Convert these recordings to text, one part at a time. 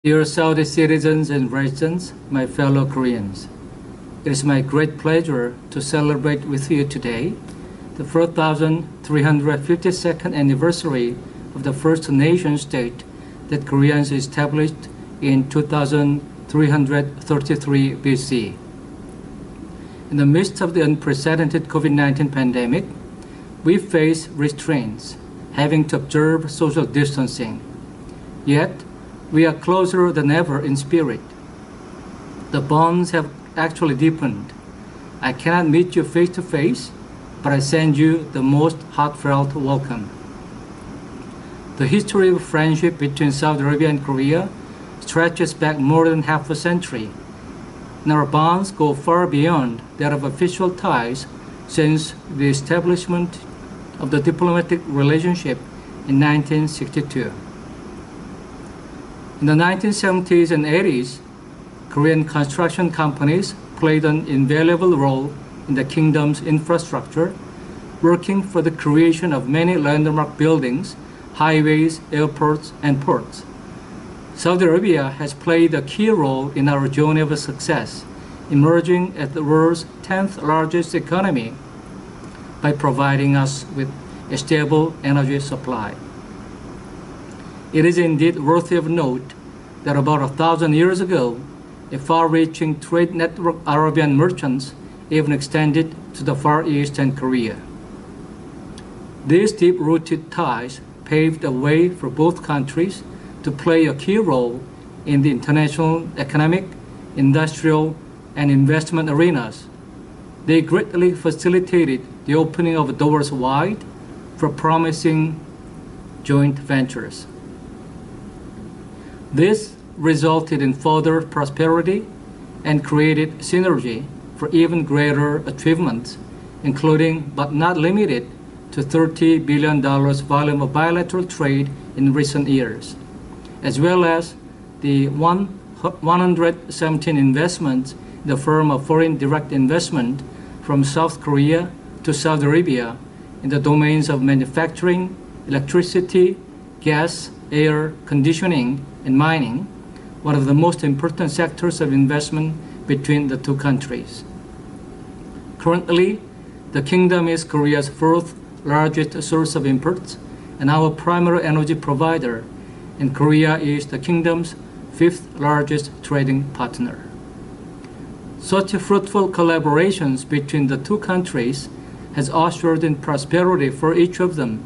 Dear Saudi citizens and residents, my fellow Koreans, it is my great pleasure to celebrate with you today the 4,352nd anniversary of the first nation state that Koreans established in 2333 BC. In the midst of the unprecedented COVID-19 pandemic, we face restraints, having to observe social distancing. Yet, we are closer than ever in spirit. The bonds have actually deepened. I cannot meet you face to face, but I send you the most heartfelt welcome. The history of friendship between Saudi Arabia and Korea stretches back more than half a century, and our bonds go far beyond that of official ties since the establishment of the diplomatic relationship in 1962. In the 1970s and 80s, Korean construction companies played an invaluable role in the kingdom's infrastructure, working for the creation of many landmark buildings, highways, airports, and ports. Saudi Arabia has played a key role in our journey of success, emerging as the world's 10th largest economy by providing us with a stable energy supply. It is indeed worthy of note that about 1,000 years ago, a far-reaching trade network of Arabian merchants even extended to the Far East and Korea. These deep-rooted ties paved the way for both countries to play a key role in the international economic, industrial, and investment arenas. They greatly facilitated the opening of doors wide for promising joint ventures. This resulted in further prosperity and created synergy for even greater achievements, including but not limited to $30 billion volume of bilateral trade in recent years, as well as the 117 investments in the form of foreign direct investment from South Korea to Saudi Arabia in the domains of manufacturing, electricity, gas, air conditioning, and mining, one of the most important sectors of investment between the two countries. Currently, the kingdom is Korea's fourth largest source of imports and our primary energy provider, and Korea is the kingdom's fifth largest trading partner. Such fruitful collaborations between the two countries has ushered in prosperity for each of them,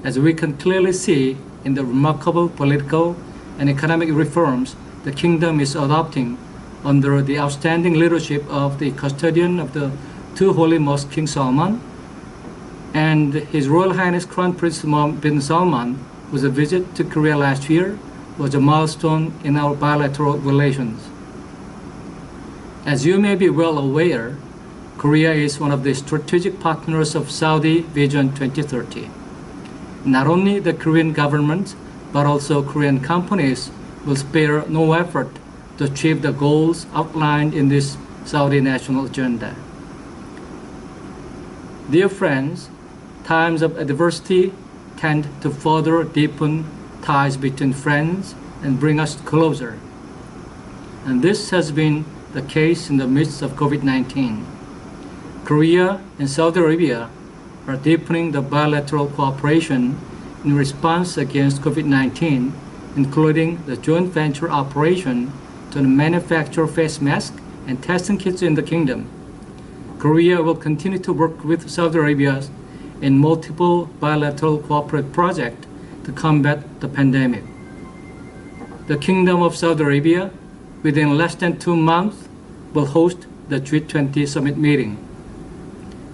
as we can clearly see in the remarkable political and economic reforms the kingdom is adopting under the outstanding leadership of the custodian of the two holy mosques, King Salman, and His Royal Highness Crown Prince bin Salman, whose visit to Korea last year was a milestone in our bilateral relations. As you may be well aware, Korea is one of the strategic partners of Saudi Vision 2030. Not only the Korean government, but also Korean companies will spare no effort to achieve the goals outlined in this Saudi national agenda. Dear friends, times of adversity tend to further deepen ties between friends and bring us closer. And this has been the case in the midst of COVID-19. Korea and Saudi Arabia are deepening the bilateral cooperation in response against COVID-19, including the joint venture operation to manufacture face masks and testing kits in the kingdom. Korea will continue to work with Saudi Arabia in multiple bilateral cooperative projects to combat the pandemic. The Kingdom of Saudi Arabia, within less than 2 months, will host the G20 summit meeting.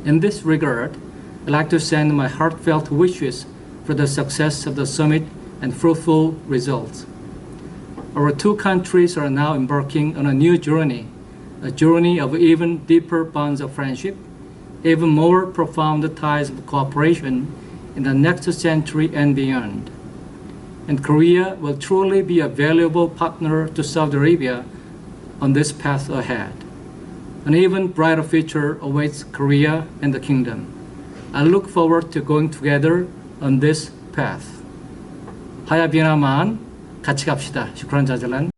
In this regard, I'd like to send my heartfelt wishes for the success of the summit and fruitful results. Our two countries are now embarking on a new journey, a journey of even deeper bonds of friendship, even more profound ties of cooperation in the next century and beyond. And Korea will truly be a valuable partner to Saudi Arabia on this path ahead. An even brighter future awaits Korea and the kingdom. I look forward to going together on this path. 하야비나만 같이 갑시다. 슈크란 자잘란.